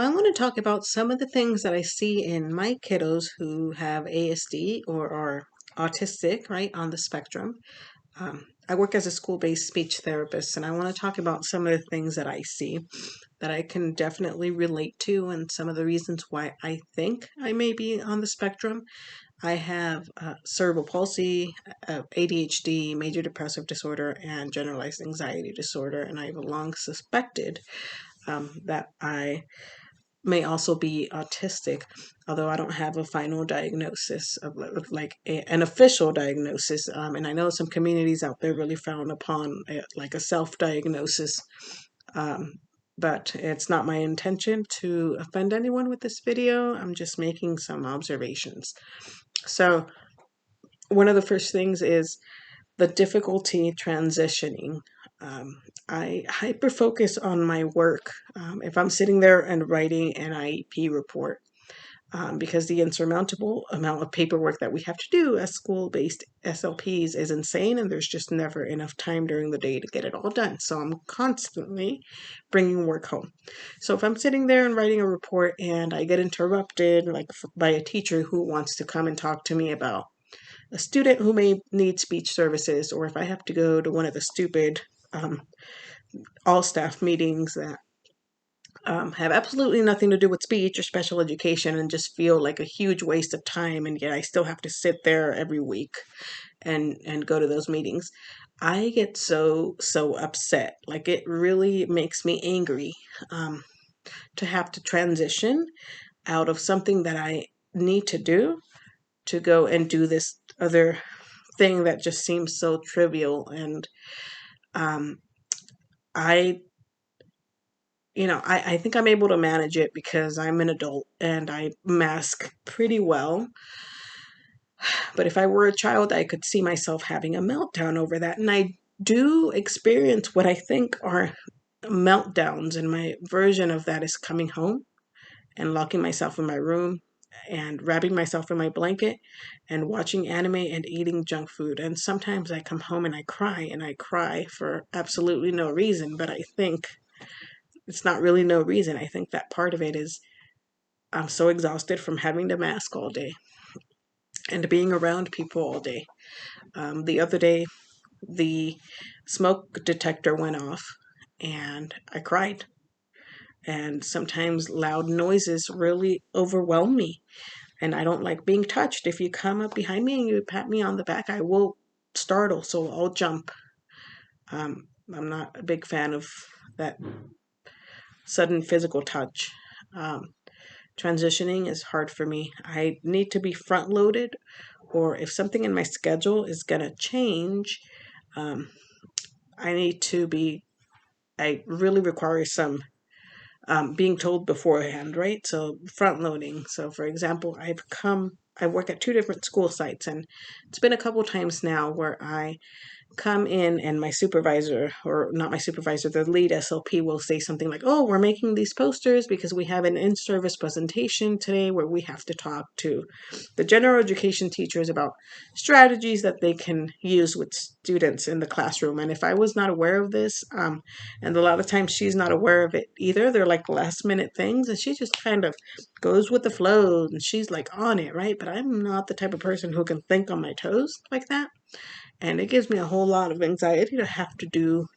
I want to talk about some of the things that I see in my kiddos who have ASD or are autistic, right, on the spectrum. I work as a school-based speech therapist, and I want to talk about some of the things that I see that I can definitely relate to and some of the reasons why I think I may be on the spectrum. I have cerebral palsy, ADHD, major depressive disorder, and generalized anxiety disorder, and I've long suspected that I may also be autistic, although I don't have a final diagnosis of like an official diagnosis. And I know some communities out there really frown upon like a self-diagnosis. Um, but it's not my intention to offend anyone with this video. I'm just making some observations. So one of the first things is the difficulty transitioning. Um, I hyper focus on my work if I'm sitting there and writing an IEP report because the insurmountable amount of paperwork that we have to do as school based SLPs is insane, and there's just never enough time during the day to get it all done. So I'm constantly bringing work home. So if I'm sitting there and writing a report and I get interrupted, like by a teacher who wants to come and talk to me about a student who may need speech services, or if I have to go to one of the stupid all staff meetings that have absolutely nothing to do with speech or special education and just feel like a huge waste of time, and yet I still have to sit there every week and go to those meetings. I get so upset. Like it really makes me angry to have to transition out of something that I need to do to go and do this other thing that just seems so trivial. And um, I I think I'm able to manage it because I'm an adult and I mask pretty well. But if I were a child, I could see myself having a meltdown over that. And I do experience what I think are meltdowns, and my version of that is coming home and locking myself in my room and wrapping myself in my blanket and watching anime and eating junk food. And sometimes I come home and I cry for absolutely no reason, but I think it's not really no reason. I think that part of it is I'm so exhausted from having to mask all day and being around people all day. The other day, the smoke detector went off and I cried. And sometimes loud noises really overwhelm me. And I don't like being touched. If you come up behind me and you pat me on the back, I will startle, so I'll jump. I'm not a big fan of that sudden physical touch. Transitioning is hard for me. I need to be front loaded, or if something in my schedule is going to change, um, I need to be, I really require some being told beforehand, right? So front loading. So for example, I work at two different school sites, and it's been a couple times now where I come in and my supervisor, or not my supervisor, the lead SLP will say something like, oh, we're making these posters because we have an in-service presentation today where we have to talk to the general education teachers about strategies that they can use with students in the classroom. And if I was not aware of this, and a lot of times she's not aware of it either, they're like last minute things, and she just kind of goes with the flow and she's like on it, right? But I'm not the type of person who can think on my toes like that. And it gives me a whole lot of anxiety to have to do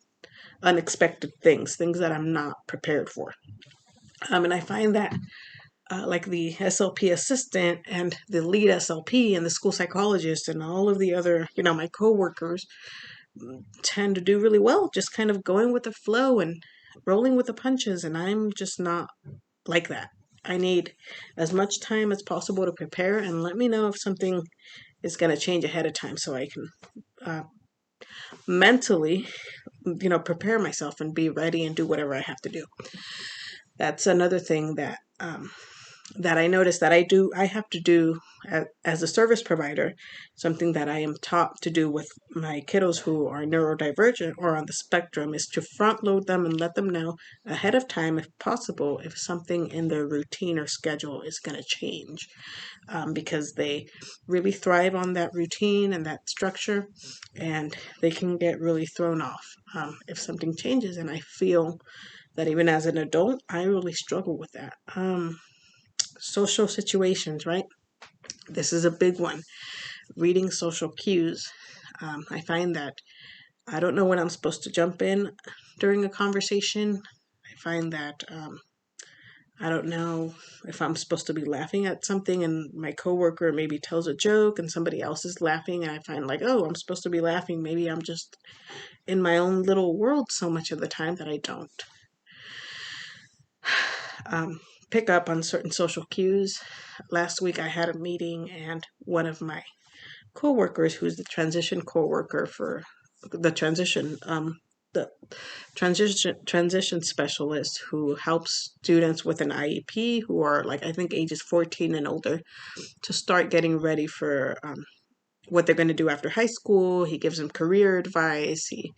unexpected things, things that I'm not prepared for. And I find that like the SLP assistant and the lead SLP and the school psychologist and all of the other, my coworkers tend to do really well, just kind of going with the flow and rolling with the punches. And I'm just not like that. I need as much time as possible to prepare, and let me know if something is going to change ahead of time so I can mentally, prepare myself and be ready and do whatever I have to do. That's another thing that I noticed that I have to do as a service provider, something that I am taught to do with my kiddos who are neurodivergent or on the spectrum, is to front load them and let them know ahead of time, if possible, if something in their routine or schedule is going to change, because they really thrive on that routine and that structure, and they can get really thrown off if something changes. And I feel that even as an adult, I really struggle with that. Social situations, right? This is a big one. Reading social cues. I find that I don't know when I'm supposed to jump in during a conversation. I find that I don't know if I'm supposed to be laughing at something and my coworker maybe tells a joke and somebody else is laughing, and I find like, oh, I'm supposed to be laughing. Maybe I'm just in my own little world so much of the time that I don't um, pick up on certain social cues. Last week I had a meeting, and one of my coworkers, who's the transition coworker for the the transition specialist who helps students with an IEP who are like, I think ages 14 and older, to start getting ready for what they're going to do after high school. He gives them career advice. He,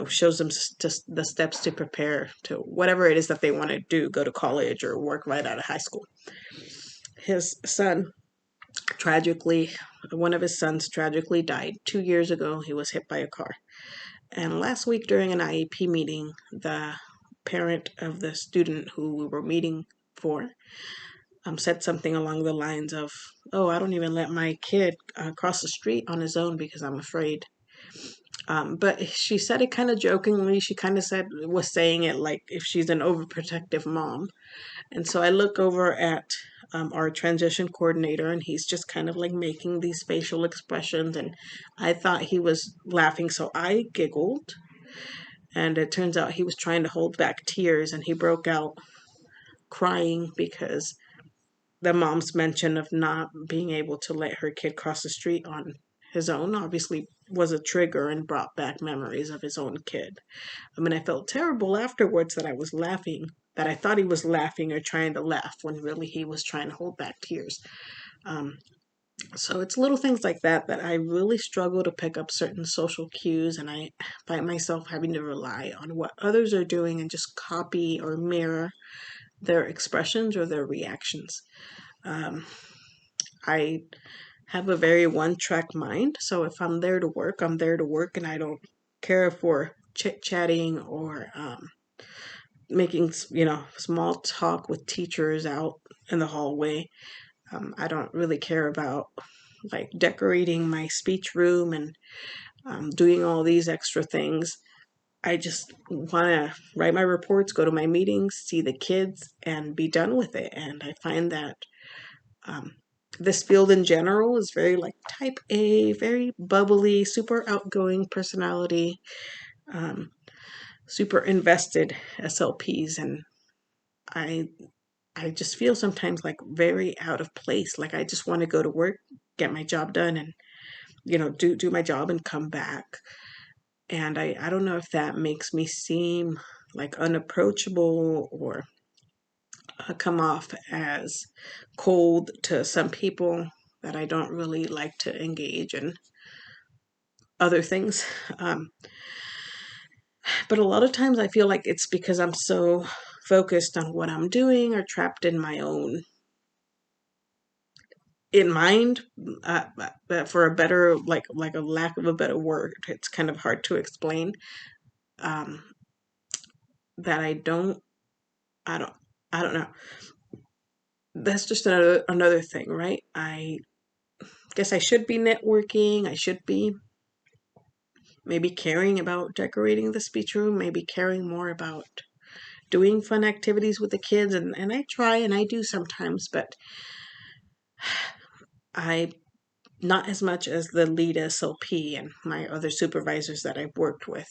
shows them just the steps to prepare to whatever it is that they want to do, go to college or work right out of high school. His son, tragically, one of his sons tragically died 2 years ago. He was hit by a car. And last week during an IEP meeting, the parent of the student who we were meeting for said something along the lines of, oh, I don't even let my kid cross the street on his own because I'm afraid. But she said it kind of jokingly. She kind of was saying it like if she's an overprotective mom. And so I look over at our transition coordinator, and he's just kind of like making these facial expressions. And I thought he was laughing, so I giggled. And it turns out he was trying to hold back tears, and he broke out crying because the mom's mention of not being able to let her kid cross the street on his own obviously was a trigger and brought back memories of his own kid. I mean, I felt terrible afterwards that I was laughing, that I thought he was laughing or trying to laugh when really he was trying to hold back tears. So it's little things like that that I really struggle to pick up certain social cues, and I find myself having to rely on what others are doing and just copy or mirror their expressions or their reactions. I have a very one-track mind, so if I'm there to work, I'm there to work, and I don't care for chit-chatting or making small talk with teachers out in the hallway. I don't really care about like decorating my speech room and doing all these extra things. I just want to write my reports, go to my meetings, see the kids, and be done with it. And I find that this field in general is very like type A, very bubbly, super outgoing personality, super invested SLPs, and I I just feel sometimes like very out of place. Like I just want to go to work, get my job done, and do my job and come back. And I don't know if that makes me seem like unapproachable or come off as cold to some people, that I don't really like to engage in other things. But a lot of times I feel like it's because I'm so focused on what I'm doing or trapped in my own in mind, for a better like a lack of a better word, it's kind of hard to explain, um, that I don't I don't know. That's just another thing, right? I guess I should be networking. I should be maybe caring about decorating the speech room, maybe caring more about doing fun activities with the kids, and I try and I do sometimes, but I not as much as the lead SLP and my other supervisors that I've worked with.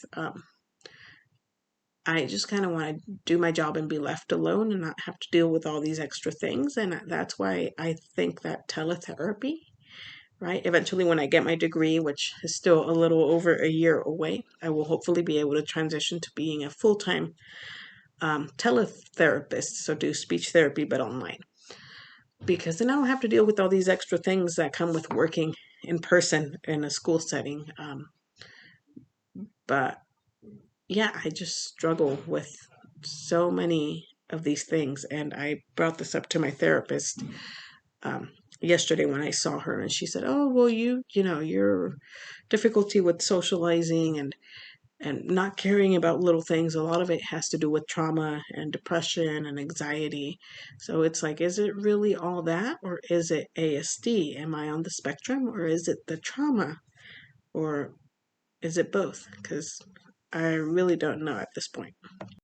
I just kind of want to do my job and be left alone and not have to deal with all these extra things. And that's why I think that teletherapy, right? Eventually, when I get my degree, which is still a little over a year away, I will hopefully be able to transition to being a full-time teletherapist. So do speech therapy, but online. Because then I don't have to deal with all these extra things that come with working in person in a school setting. But yeah, I just struggle with so many of these things. And I brought this up to my therapist yesterday when I saw her, and she said, oh, well, your difficulty with socializing and and not caring about little things. A lot of it has to do with trauma and depression and anxiety. So it's like, is it really all that, or is it ASD? Am I on the spectrum, or is it the trauma, or is it both? Because I really don't know at this point.